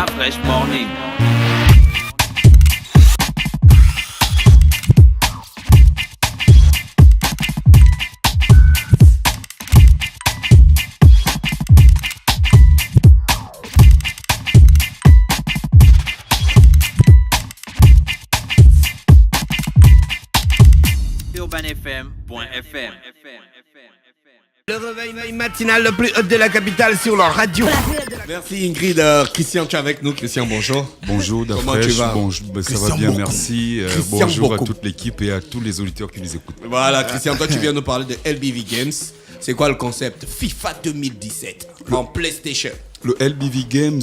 La Fresh Morning. UrbanFM.fm. Le réveil matinal le plus hot de la capitale sur leur radio. Merci Ingrid. Christian, tu es avec nous. Christian, bonjour. Bonjour, Comment tu vas? Ça va bien, merci. Bonjour à toute l'équipe et à tous les auditeurs qui nous écoutent. Voilà, Christian, toi tu viens nous parler de LBV Games. C'est quoi le concept? FIFA 2017 en PlayStation. Le LBV Games,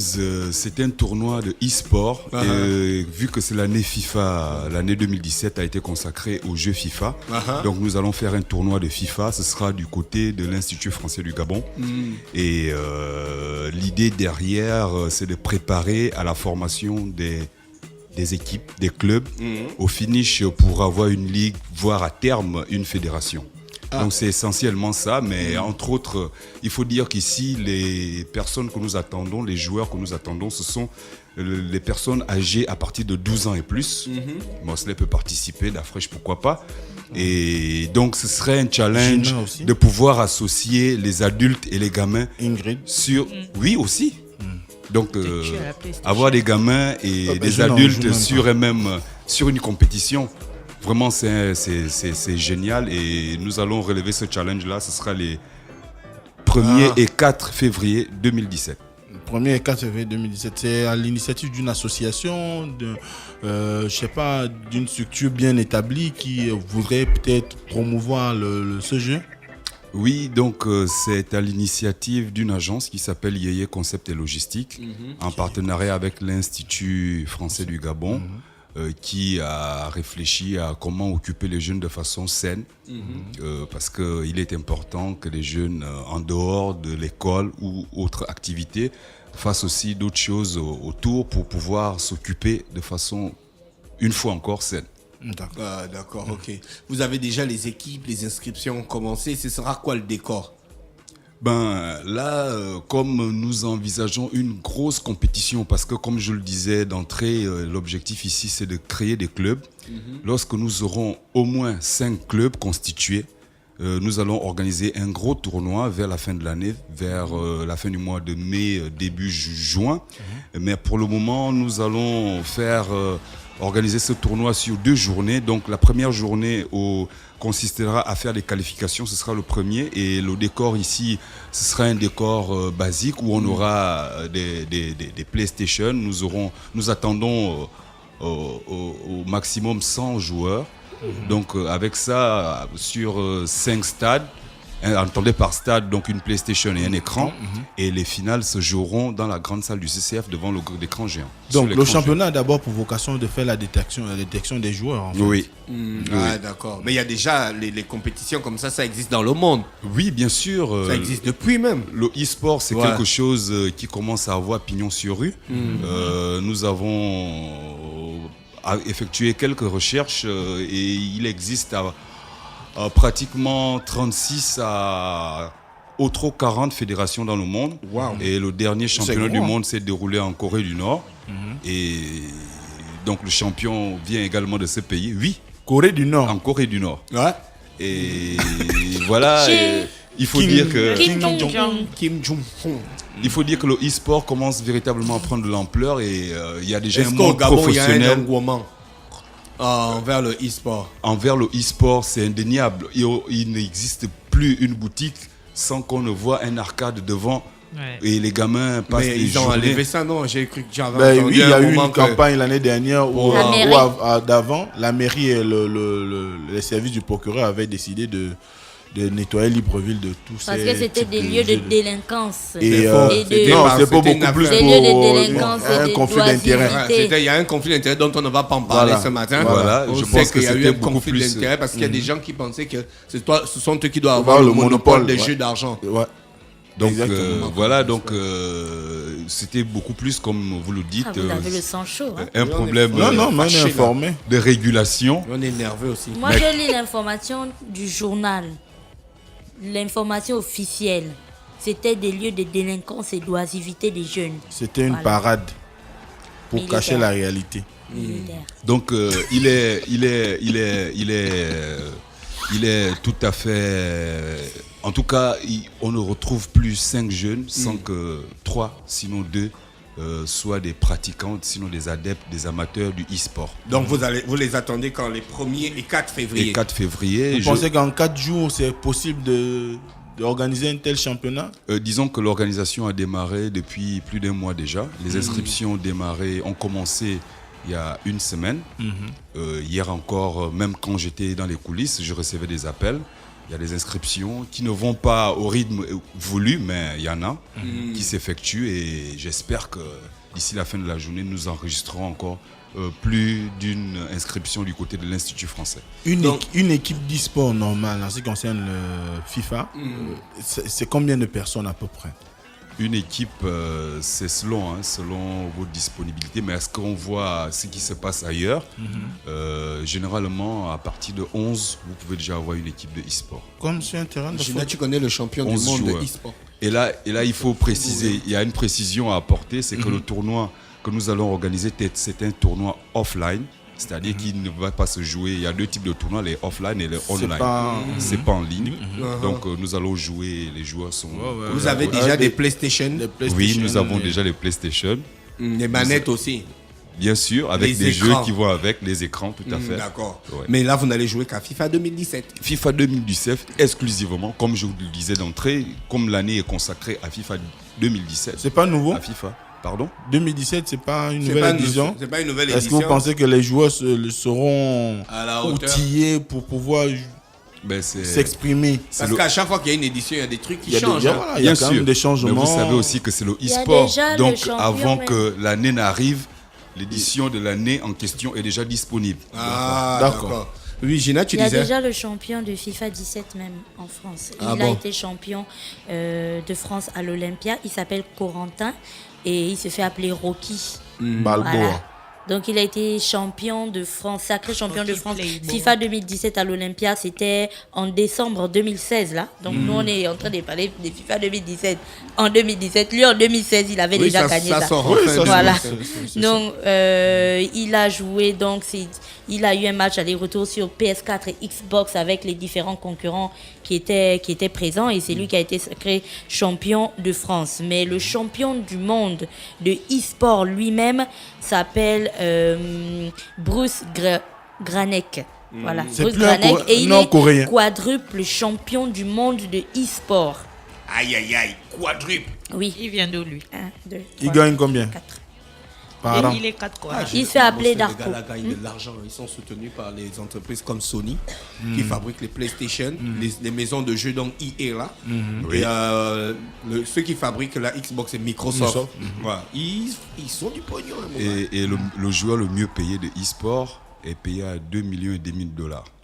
c'est un tournoi de e-sport. Vu que c'est l'année FIFA, l'année 2017 a été consacrée aux jeux FIFA. Donc nous allons faire un tournoi de FIFA. Ce sera du côté de l'Institut français du Gabon. Et l'idée derrière, c'est de préparer à la formation des équipes, des clubs, au finish pour avoir une ligue, voire à terme une fédération. Donc c'est essentiellement ça, mais entre autres, il faut dire qu'ici, les personnes que nous attendons, les joueurs que nous attendons, ce sont les personnes âgées à partir de 12 ans et plus. Mosley peut participer, la fraîche, pourquoi pas. Et donc ce serait un challenge de pouvoir associer les adultes et les gamins sur... Oui, aussi. Donc avoir des gamins et des adultes sur une compétition. Vraiment, c'est génial et nous allons relever ce challenge-là. Ce sera les 1er et 4 février 2017. 1er et 4 février 2017, c'est à l'initiative d'une association, d'une structure bien établie qui voudrait peut-être promouvoir ce jeu. Oui, donc c'est à l'initiative d'une agence qui s'appelle Yeye Concept et Logistique, en partenariat avec l'Institut français du Gabon. Qui a réfléchi à comment occuper les jeunes de façon saine, parce qu'il est important que les jeunes, en dehors de l'école ou autres activités, fassent aussi d'autres choses autour pour pouvoir s'occuper de façon, une fois encore, saine. D'accord, ok. Vous avez déjà les équipes, les inscriptions ont commencé. Ce sera quoi le décor? Là, comme nous envisageons une grosse compétition, parce que comme je le disais d'entrée, l'objectif ici c'est de créer des clubs. Lorsque nous aurons au moins 5 clubs constitués, nous allons organiser un gros tournoi vers la fin de l'année, vers la fin du mois de mai, début juin. Mais pour le moment, nous allons organiser ce tournoi sur 2 journées. Donc la première journée consistera à faire des qualifications, ce sera le premier, et le décor ici, ce sera un décor basique où on aura des PlayStation. Nous attendons au maximum 100 joueurs. Donc avec ça, sur 5 stades, entendez par stade, donc une PlayStation et un écran, et les finales se joueront dans la grande salle du CCF devant l'écran géant. Donc le championnat a d'abord pour vocation de faire la détection des joueurs, en fait. Oui. D'accord. Mais il y a déjà les compétitions comme ça existe dans le monde. Oui, bien sûr. Ça existe depuis même. Le e-sport, c'est quelque chose qui commence à avoir pignon sur rue. Nous avons effectué quelques recherches et il existe pratiquement 36 à au trop 40 fédérations dans le monde. Et le dernier championnat du monde s'est déroulé en Corée du Nord. Et donc le champion vient également de ce pays. Oui. Corée du Nord. En Corée du Nord. Et voilà. Il faut dire que Kim Jong-un. Il faut dire que le e-sport commence véritablement à prendre de l'ampleur et il y a déjà un monde professionnel. Il y a un engouement envers le e-sport. Envers le e-sport, c'est indéniable. Il n'existe plus une boutique sans qu'on ne voit un arcade devant. Et les gamins passent des journées. Mais ils ont enlevé ça, non? J'ai cru que j'avais entendu il y a eu une campagne l'année dernière où d'avant, la mairie et les services du procureur avaient décidé de nettoyer Libreville de tous parce que c'était des lieux de délinquance. Non, c'est pas beaucoup plus des lieux de délinquance un conflit d'intérêt. Il y a un conflit d'intérêt dont on ne va pas en parler ce matin. Je pense qu'il y a eu un conflit d'intérêt parce qu'il y a des gens qui pensaient que ce sont eux qui doivent avoir le monopole des jeux d'argent. Donc c'était beaucoup plus, comme vous le dites, vous avez le sang chaud. Un problème de régulation. On est nerveux aussi. Moi, je lis l'information du journal. L'information officielle, c'était des lieux de délinquance et d'oisivité des jeunes. C'était une parade. pour cacher la réalité. Donc il est tout à fait. En tout cas, on ne retrouve plus 5 jeunes sans que 3, sinon 2, soient des pratiquants, sinon des adeptes, des amateurs du e-sport. Donc vous les attendez quand les 1er et 4 février. Les 4 février. Vous pensez qu'en 4 jours, c'est possible d'organiser un tel championnat? Disons que l'organisation a démarré depuis plus d'1 mois déjà. Les inscriptions ont commencé il y a 1 semaine. Hier encore, même quand j'étais dans les coulisses, je recevais des appels. Il y a des inscriptions qui ne vont pas au rythme voulu, mais il y en a qui s'effectuent et j'espère que d'ici la fin de la journée, nous enregistrerons encore plus d'une inscription du côté de l'Institut français. Une équipe d'e-sport normale en ce qui concerne le FIFA, c'est combien de personnes à peu près? Une équipe, c'est selon votre disponibilité, mais est-ce qu'on voit ce qui se passe ailleurs? Généralement, à partir de 11, vous pouvez déjà avoir une équipe de e-sport. Comme sur un terrain de Gina, tu connais le champion du monde joueurs. de e-sport. Et là, il faut préciser, il y a une précision à apporter, c'est que le tournoi que nous allons organiser, c'est un tournoi offline. C'est-à-dire qu'il ne va pas se jouer. Il y a 2 types de tournois, les offline et les online. C'est pas en ligne. Donc nous allons jouer, les joueurs sont... Vous avez déjà des PlayStation? Oui, nous avons déjà les PlayStation. Les manettes aussi? Bien sûr, avec des jeux qui vont avec, les écrans, tout à fait. D'accord. Ouais. Mais là, vous n'allez jouer qu'à FIFA 2017. FIFA 2017, exclusivement, comme je vous le disais d'entrée, comme l'année est consacrée à FIFA 2017. C'est pas nouveau? À FIFA. Pardon? 2017, c'est pas une nouvelle édition? C'est pas une nouvelle édition. Est-ce que vous pensez que les joueurs seront outillés pour pouvoir s'exprimer? Parce qu'à chaque fois qu'il y a une édition, il y a des trucs qui changent. Il y a quand même des changements. Mais vous savez aussi que c'est le e-sport. Donc avant que l'année n'arrive, l'édition de l'année en question est déjà disponible. Ah, d'accord. Oui, Gina, tu disais. Il y a déjà le champion de FIFA 17 même en France. Il a été champion de France à l'Olympia. Il s'appelle Corentin. Et il se fait appeler Rocky Balboa. Voilà. Donc il a été champion de France, sacré champion de France. FIFA 2017 à l'Olympia, c'était en décembre 2016 là. Donc nous on est en train de parler de FIFA 2017. En 2017, lui en 2016 il avait déjà gagné ça. Voilà. Donc il a joué, donc il a eu un match aller-retour sur PS4 et Xbox avec les différents concurrents qui étaient présents et c'est lui qui a été sacré champion de France. Mais le champion du monde de e-sport lui-même s'appelle Bruce Granek. Voilà, Bruce Granek. Et il est quadruple champion du monde de e-sport. Aïe, aïe, aïe, quadruple. Oui. Il vient d'où lui? 1, 2, 3, il gagne combien? 4. Par an. Il est 4 quoi. Il se fait appeler Darko. Les gars gagnent de l'argent. Ils sont soutenus par les entreprises comme Sony qui fabriquent les PlayStation, les maisons de jeux, donc EA là. Et ceux qui fabriquent la Xbox et Microsoft. Voilà. Ils sont du pognon. Et le joueur le mieux payé de e-sport est payé à $2,5 millions.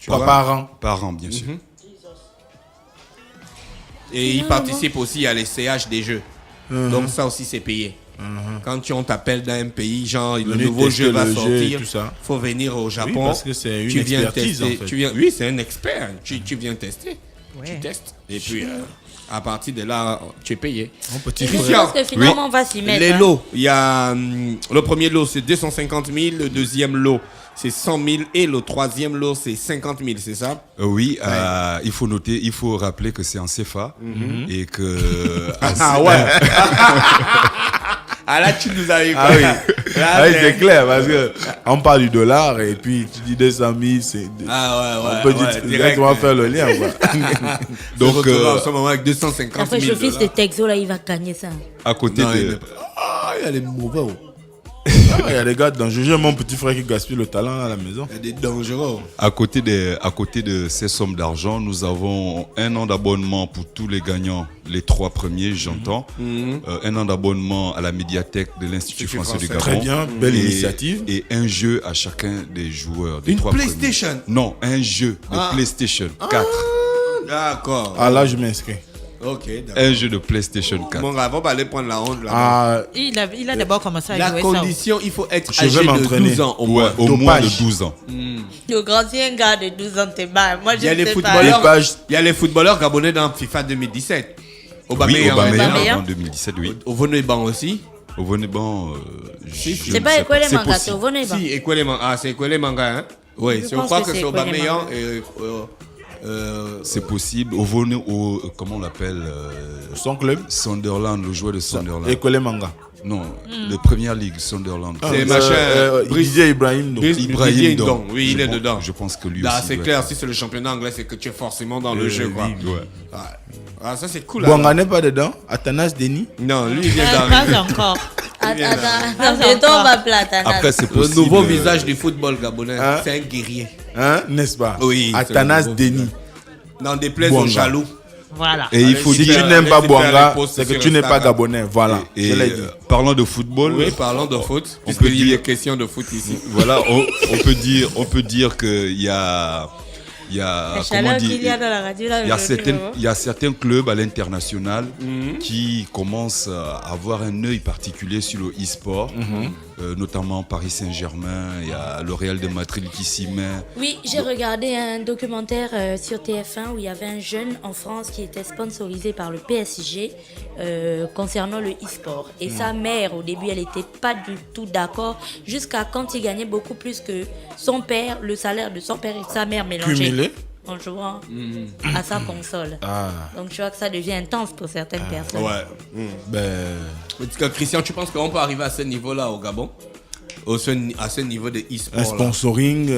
Par an? Par an, bien sûr. Et il participe aussi à les CH des jeux. Donc ça aussi c'est payé. Quand on t'appelle dans un pays, genre le nouveau jeu va sortir, il faut venir au Japon. Oui, parce que c'est une expertise en fait. Oui, c'est un expert. Tu viens tester. Ouais. Tu testes. Et puis à partir de là, tu es payé. Je pense que finalement on va s'y mettre. Les lots, il y a le premier lot c'est 250 000, le deuxième lot c'est 100 000 et le troisième lot c'est 50 000, c'est ça? Oui, il faut noter, il faut rappeler que c'est en CFA et que... ouais. Ah là tu nous as eu quoi? Ah oui, là, c'est clair parce que on parle du dollar et puis tu dis 200 000, c'est... on peut directement faire le lien quoi. Donc en ce moment avec 250 000. Après le fils de Texo là il va gagner ça. À côté de... il y a les mauvais. Il y a des gars dangereux. J'ai mon petit frère qui gaspille le talent à la maison. Il y a des dangereux. À côté de ces sommes d'argent, nous avons 1 an d'abonnement pour tous les gagnants, les 3 premiers, j'entends. 1 an d'abonnement à la médiathèque de l'Institut français du Gabon. Très bien, belle initiative. Et un jeu à chacun des joueurs. Des Une 3 PlayStation premiers. Non, un jeu de PlayStation 4. D'accord. Ah là, je m'inscris. Ok, d'accord. Un jeu de PlayStation 4. Bon, on va aller prendre la honte là. Il a d'abord commencé à jouer la condition, il faut être âgé de 12 ans au moins. Au moins de 12 ans. Le grand gars de 12 ans, t'es bas. Moi, je sais pas. Il y a les footballeurs gabonais dans FIFA 2017. Aubameyang en 2017, oui. Ovono Ban aussi. Ovonneban, c'est pas Ekwele Manga, c'est Ovonneban. Si, Ekwele Manga. Ah, c'est Ekwele Manga, hein? Oui, je crois que c'est Aubameyang et... c'est possible. Comment on l'appelle son club Sunderland, le joueur de Sunderland. Ekwele Manga. Non, de Première Ligue, Sunderland. C'est machin. Didier Ibrahim. Ibrahim Dong. Oui, il est dedans. Je pense que lui là, aussi. C'est clair, si c'est le championnat anglais, c'est que tu es forcément dans le jeu, quoi. Ouais. Ah, ça, c'est cool. Bonga n'est pas dedans. Athanas Denis. Non, lui, il vient Pas d'arriver. encore. Attends, on va plate. Après, c'est Le possible. nouveau visage du football gabonais, Hein? c'est un guerrier. Hein, n'est-ce pas? Oui. Athanas Denis. N'en déplaise aux Bonga. jaloux. Voilà. Et il faut Si dire. tu n'aimes pas allez-y faire Bonga, les posts c'est que sur tu n'es pas Instagram. gabonais. Voilà. Et Je l'ai dit. parlant de football, Oui, parlons de foot, on puisque peut il y dire- a question de foot ici. voilà, on peut dire qu'il y a, La comment chaleur dire, qu'il y a dans la radio là. il y a certains clubs à l'international qui commencent à avoir un œil particulier sur le e-sport, notamment Paris Saint-Germain, il y a le Real de Madrid qui s'y met. Oui, j'ai regardé un documentaire sur TF1 où il y avait un jeune en France qui était sponsorisé par le PSG concernant le e-sport. Et sa mère, au début, elle n'était pas du tout d'accord, jusqu'à quand il gagnait beaucoup plus que son père, le salaire de son père et de sa mère mélangés Cumulé. en jouant à sa console. Ah. Donc je vois que ça devient intense pour certaines personnes. Ouais. Ben. Parce que Christian, tu penses qu'on peut arriver à ce niveau-là au Gabon? À ce niveau de e-sport? Un là? sponsoring,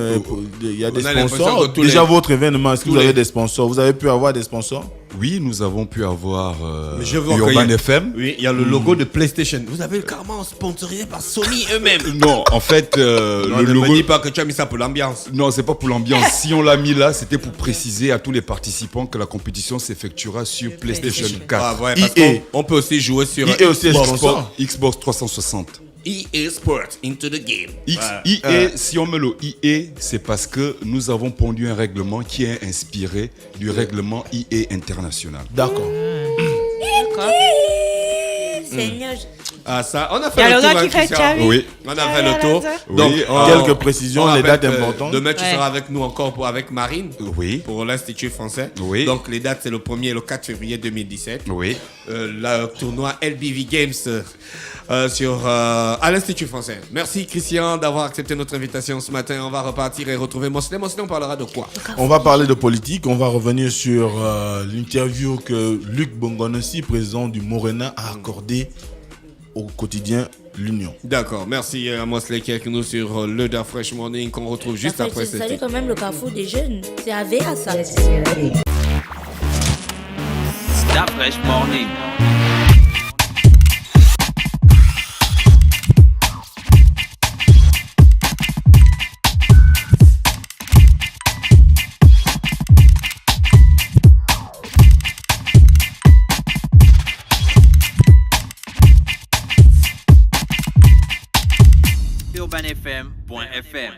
il y a des On a l'impression sponsors. que tous Déjà, les- votre événement, est-ce que tous vous avez les- des sponsors? Vous avez pu avoir des sponsors? Oui, nous avons pu avoir Mais je veux Urban encore- FM. Oui, il y a le logo de PlayStation. Vous avez carrément sponsorisé par Sony eux-mêmes. Non, en fait, Non, le ne logo. me dis pas que tu as mis ça pour l'ambiance. Non, c'est pas pour l'ambiance. Si on l'a mis là, c'était pour préciser à tous les participants que la compétition s'effectuera sur PlayStation 4. Ah ouais, parce EA. qu'on peut aussi jouer sur EA aussi est Xbox. sponsor. Xbox 360. EA Sports, into the game. EA, si on met le EA, c'est parce que nous avons pondu un règlement qui est inspiré du règlement EA international. D'accord. Seigneur, Ah ça, on a Il y fait a le le tour. gars qui hein, fait Christian. Xavi. Oui. On a fait le tour. Oui. Donc, Quelques précisions, on les rappelle dates que importantes. Demain, tu Ouais. seras avec nous encore avec Marine Oui. pour l'Institut français. Oui. Donc, les dates, c'est le 1er et le 4 février 2017. Oui. Le tournoi LBV Games à l'Institut français. Merci, Christian, d'avoir accepté notre invitation ce matin. On va repartir et retrouver Moslem. Moslem, on parlera de quoi? On va parler de politique. On va revenir sur l'interview que Luc Bongonossi, président du Morena, a accordé au quotidien L'Union. D'accord, merci à Mosley qui est avec nous sur le Da Fresh Morning qu'on retrouve juste après ça cette. dit quand même le carrefour des jeunes. C'est AVA ça. Da Fresh Morning. urbanfm.fm